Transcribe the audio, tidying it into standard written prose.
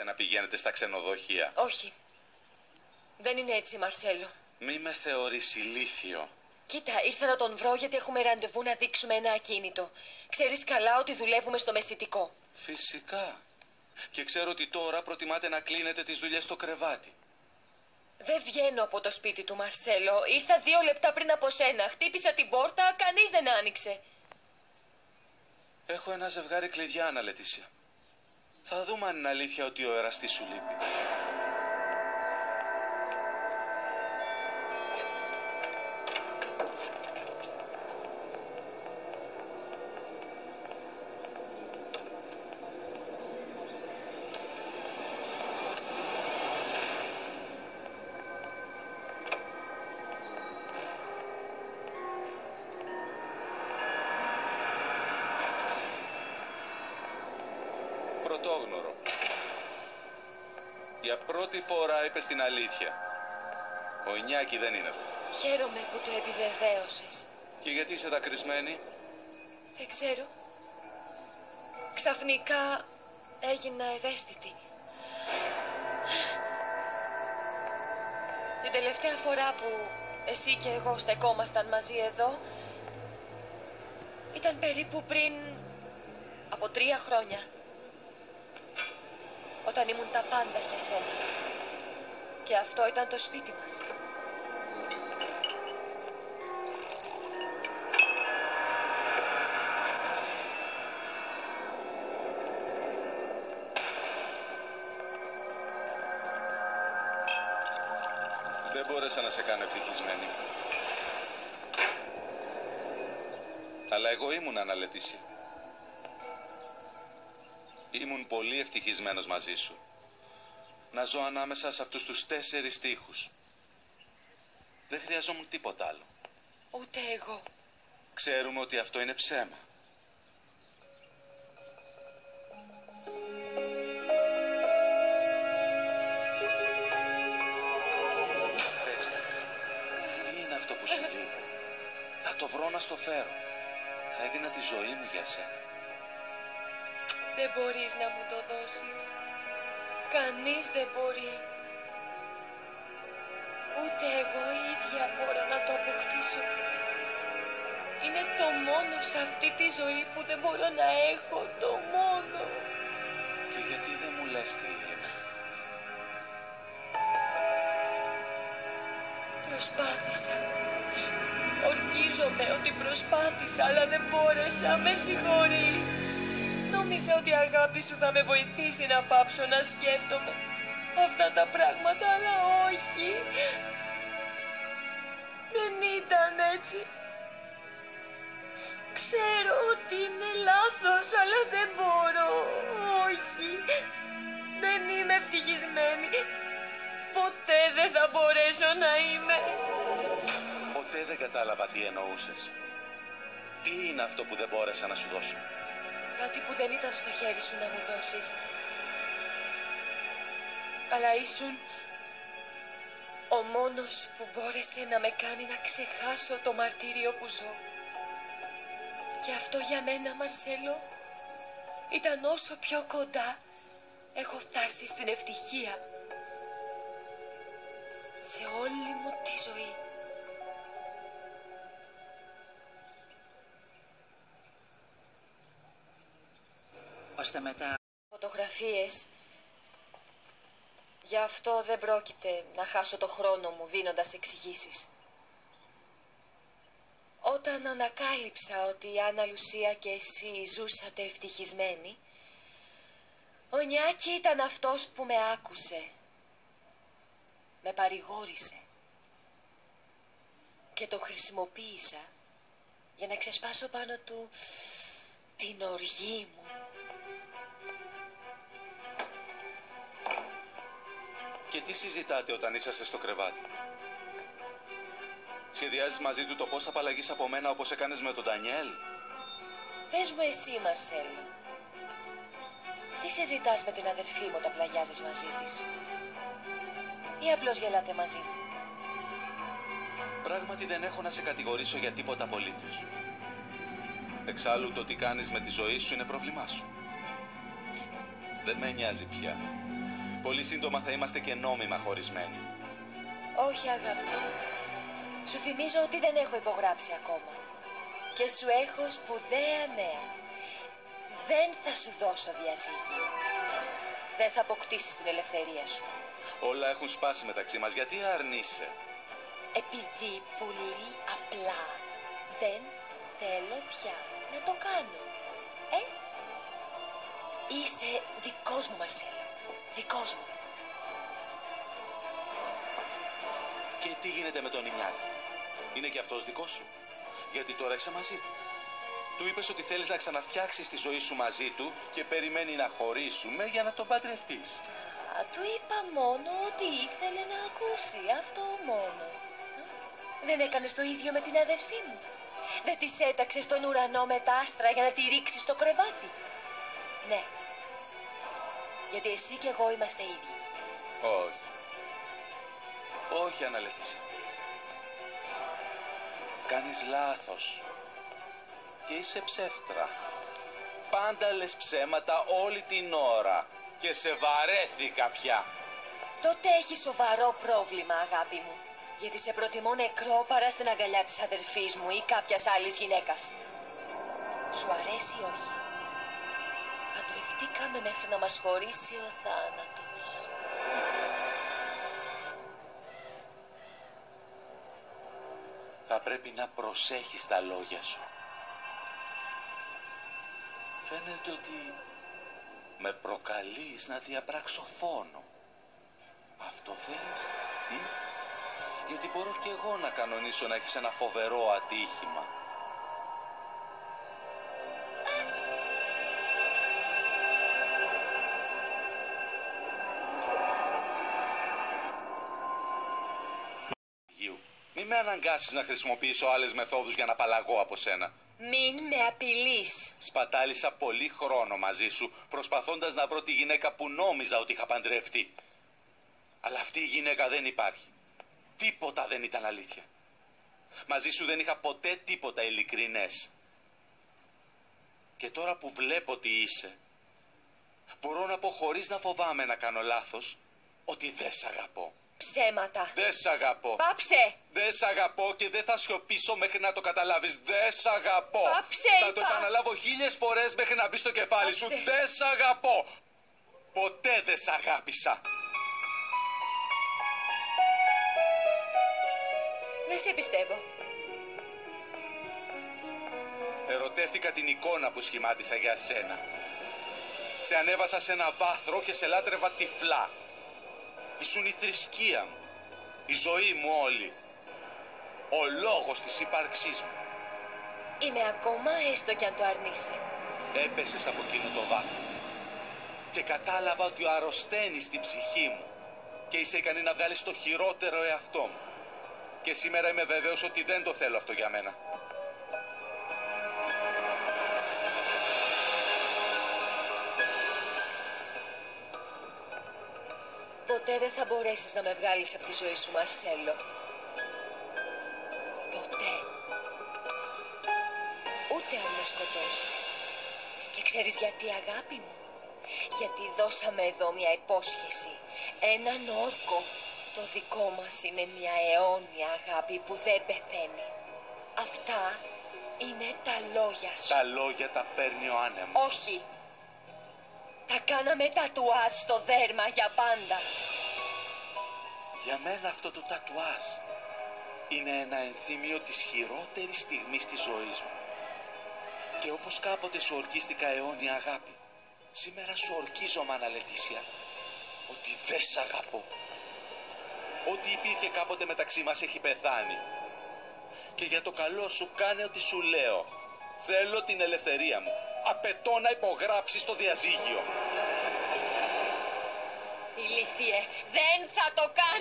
να πηγαίνετε στα ξενοδοχεία. Όχι. Δεν είναι έτσι, Μαρσέλο. Μη με θεωρείς ηλίθιο. Κοίτα, ήρθα να τον βρω γιατί έχουμε ραντεβού να δείξουμε ένα ακίνητο. Ξέρεις καλά ότι δουλεύουμε στο μεσητικό. Φυσικά. Και ξέρω ότι τώρα προτιμάτε να κλείνετε τις δουλειές στο κρεβάτι. Δεν βγαίνω από το σπίτι του, Μαρσέλο. Ήρθα 2 λεπτά πριν από σένα. Χτύπησα την πόρτα, κανείς δεν άνοιξε. Έχω ένα ζευγάρι κλειδιά, Άννα Λετήσια. Θα δούμε αν είναι αλήθεια ότι ο εραστής σου λείπει. Πρωτόγνωρο. Για πρώτη φορά είπες την αλήθεια. Ο Ινιάκη δεν είναι εδώ. Χαίρομαι που το επιβεβαίωσες. Και γιατί είσαι δακρυσμένη? Δεν ξέρω. Ξαφνικά έγινα ευαίσθητη. Την τελευταία φορά που εσύ και εγώ στεκόμασταν μαζί εδώ ήταν περίπου πριν από 3 χρόνια. Όταν ήμουν τα πάντα για σένα. Και αυτό ήταν το σπίτι μας. Δεν μπόρεσα να σε κάνω ευτυχισμένη. Αλλά εγώ ήμουν, Άννα Λετήσια. Ήμουν πολύ ευτυχισμένος μαζί σου. Να ζω ανάμεσα σε αυτούς τους 4 τοίχους. Δεν χρειαζόμουν τίποτα άλλο. Ούτε εγώ. Ξέρουμε ότι αυτό είναι ψέμα. Πες μου, τι είναι αυτό που σου λείπει? Θα το βρω να στο φέρω. Θα έδινα τη ζωή μου για σένα. Δεν μπορείς να μου το δώσεις. Κανείς δεν μπορεί. Ούτε εγώ ίδια μπορώ να το αποκτήσω. Είναι το μόνο σε αυτή τη ζωή που δεν μπορώ να έχω. Το μόνο. Και γιατί δεν μου λες τι είναι? Προσπάθησα. Ορκίζομαι ότι προσπάθησα, αλλά δεν μπόρεσα. Με συγχωρείς. Νόμιζα ότι η αγάπη σου θα με βοηθήσει να πάψω να σκέφτομαι αυτά τα πράγματα, αλλά όχι. Δεν ήταν έτσι. Ξέρω ότι είναι λάθος, αλλά δεν μπορώ. Όχι. Δεν είμαι ευτυχισμένη. Ποτέ δεν θα μπορέσω να είμαι. Ποτέ δεν κατάλαβα τι εννοούσες. Τι είναι αυτό που δεν μπόρεσα να σου δώσω? Κάτι που δεν ήταν στο χέρι σου να μου δώσεις. Αλλά ήσουν ο μόνος που μπόρεσε να με κάνει να ξεχάσω το μαρτύριο που ζω. Και αυτό για μένα, Μαρσέλο, ήταν όσο πιο κοντά έχω φτάσει στην ευτυχία. Σε όλη μου τη ζωή. Ώστε μετά... Φωτογραφίες. Γι' αυτό δεν πρόκειται να χάσω το χρόνο μου δίνοντας εξηγήσεις. Όταν ανακάλυψα ότι η Άννα Λουσία και εσύ ζούσατε ευτυχισμένοι, ο Νιάκη ήταν αυτός που με άκουσε. Με παρηγόρησε. Και τον χρησιμοποίησα για να ξεσπάσω πάνω του την οργή μου. Και τι συζητάτε όταν είσαστε στο κρεβάτι? Σχεδιάζεις μαζί του το πώς θα απαλλαγείς από μένα όπως έκανες με τον Ντανιέλ? Πες μου εσύ, Μαρσέλο. Τι συζητάς με την αδερφή μου όταν πλαγιάζεις μαζί της? Ή απλώς γελάτε μαζί μου? Πράγματι δεν έχω να σε κατηγορήσω για τίποτα απολύτως. Εξάλλου το τι κάνεις με τη ζωή σου είναι πρόβλημά σου. Δεν με νοιάζει πια. Πολύ σύντομα θα είμαστε και νόμιμα χωρισμένοι. Όχι, αγάπη μου. Σου θυμίζω ότι δεν έχω υπογράψει ακόμα. Και σου έχω σπουδαία νέα. Δεν θα σου δώσω διαζύγιο. Δεν θα αποκτήσεις την ελευθερία σου. Όλα έχουν σπάσει μεταξύ μας. Γιατί αρνείσαι? Επειδή πολύ απλά δεν θέλω πια να το κάνω. Είσαι δικός μου, Μαρσέλο. Δικός μου. Και τι γίνεται με τον Ινιάκη? Είναι και αυτός δικός σου? Γιατί τώρα είσαι μαζί του. Του είπες ότι θέλεις να ξαναφτιάξεις τη ζωή σου μαζί του και περιμένει να χωρίσουμε για να τον παντρευτείς. Του είπα μόνο ότι ήθελε να ακούσει. Αυτό μόνο. Δεν έκανες το ίδιο με την αδερφή μου? Δεν της έταξες στον ουρανό με τα άστρα για να τη ρίξεις στο κρεβάτι? Ναι. Γιατί εσύ και εγώ είμαστε ίδιοι. Όχι. Όχι, Αναλετήσια. Κάνεις λάθος. Και είσαι ψεύτρα. Πάντα λες ψέματα όλη την ώρα. Και σε βαρέθηκα πια. Τότε έχει σοβαρό πρόβλημα, αγάπη μου. Γιατί σε προτιμώ νεκρό παρά στην αγκαλιά της αδερφής μου ή κάποιας άλλης γυναίκας. Σου αρέσει ή όχι? Παντρευτήκαμε μέχρι να μας χωρίσει ο θάνατος. Θα πρέπει να προσέχεις τα λόγια σου. Φαίνεται ότι με προκαλείς να διαπράξω φόνο. Αυτό θέλεις? Γιατί μπορώ κι εγώ να κανονίσω να έχεις ένα φοβερό ατύχημα. Μη με αναγκάσεις να χρησιμοποιήσω άλλες μεθόδους για να απαλλαγώ από σένα. Μην με απειλείς. Σπατάλησα πολύ χρόνο μαζί σου προσπαθώντας να βρω τη γυναίκα που νόμιζα ότι είχα παντρευτεί. Αλλά αυτή η γυναίκα δεν υπάρχει. Τίποτα δεν ήταν αλήθεια. Μαζί σου δεν είχα ποτέ τίποτα ειλικρινές. Και τώρα που βλέπω τι είσαι, μπορώ να πω χωρίς να φοβάμαι να κάνω λάθος ότι δεν σ' αγαπώ. Ψέματα. Δεν σ' αγαπώ. Πάψε. Δεν σ' αγαπώ και δεν θα σιωπήσω μέχρι να το καταλάβεις. Δεν σ' αγαπώ. Πάψε, θα το επαναλάβω 1000 φορές μέχρι να μπει στο κεφάλι σου. Πάψε. Δεν σ' αγαπώ. Ποτέ δεν σ' αγάπησα. Δεν σε πιστεύω. Ερωτεύτηκα την εικόνα που σχημάτισα για σένα. Σε ανέβασα σε ένα βάθρο και σε λάτρευα τυφλά. Ήσουν η θρησκεία μου, η ζωή μου όλη, ο λόγος της ύπαρξής μου. Είμαι ακόμα, έστω κι αν το αρνείσαι. Έπεσες από εκείνο το βάθρο και κατάλαβα ότι αρρωσταίνεις την ψυχή μου και είσαι ικανή να βγάλεις το χειρότερο εαυτό μου. Και σήμερα είμαι βέβαιος ότι δεν το θέλω αυτό για μένα. Ποτέ δεν θα μπορέσεις να με βγάλεις από τη ζωή σου, Μαρσέλο. Ποτέ. Ούτε αν με σκοτώσεις. Και ξέρεις γιατί, αγάπη μου? Γιατί δώσαμε εδώ μια υπόσχεση. Έναν όρκο. Το δικό μας είναι μια αιώνια αγάπη που δεν πεθαίνει. Αυτά είναι τα λόγια σου. Τα λόγια τα παίρνει ο άνεμος. Όχι. Τα κάναμε τατουάζ στο δέρμα για πάντα. Για μένα αυτό το τατουάζ είναι ένα ενθύμιο της χειρότερης στιγμής της ζωής μου. Και όπως κάποτε σου ορκίστηκα αιώνια αγάπη, σήμερα σου ορκίζομαι, Αναλετήσια, ότι δεν σ' αγαπώ. Ό,τι υπήρχε κάποτε μεταξύ μας έχει πεθάνει. Και για το καλό σου κάνε ό,τι σου λέω. Θέλω την ελευθερία μου. Απαιτώ να υπογράψεις το διαζύγιο. Ηλίθιε, δεν θα το κάνω.